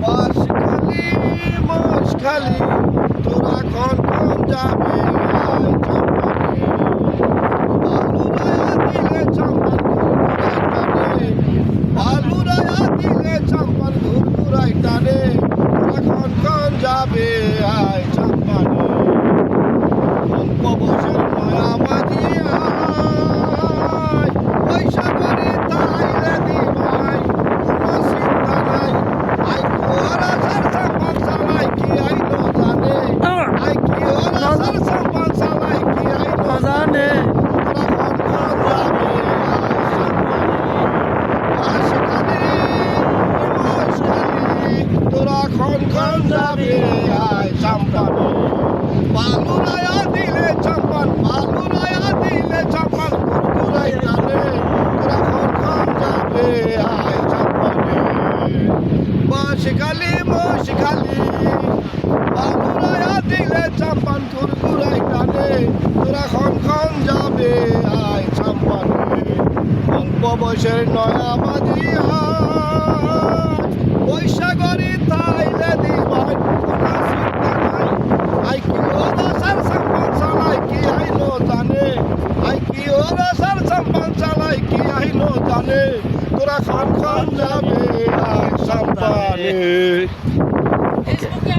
বাঁশখালী মোষখালী তোরা খন খন যাবে আয় চম্পানে বালুরায়া দিলে চম্পান ঘুরঘুরাই টানে বালুরায়া দিলে চম্পান ঘুরঘুরাই টানে তোরা খন খন যাবে আয় চম্পানে অল্প বছর নয়া মাঝি আয় পয়সা করে তাইলে দিবাই কোনো চিন্তা নাই আই কোরা সার সাম্পান চালাই কি আইনো জানে আই কি ওরা সার সাম্পান চালাই কি আইনো জানে তোরা খন খন যাবে তোরা খন খন যাবে আয় চম্পানে বালুরায়া দিলে চম্পান বালুরায়া দিলে চম্পান ঘুরঘুরাই টানে তোরা খন খন যাবে আয় চম্পানে বাঁশখালী মোষখালী বালুরায়া দিলে চম্পান ঘুরঘুরাই টানে তোরা খন খন যাবে আয় চম্পানে অল্প বয়সের নয়া বাজি পয়সা গরি তাইলে দিবাই কোনো চিন্তা নাই আই কি ওরা সার সম্পান চালাই কি আইনো জানে আই কি ওরা সার সম্পান চালাই কি আইনো জানে তোরা খন খন যাবে আয় চম্পানে।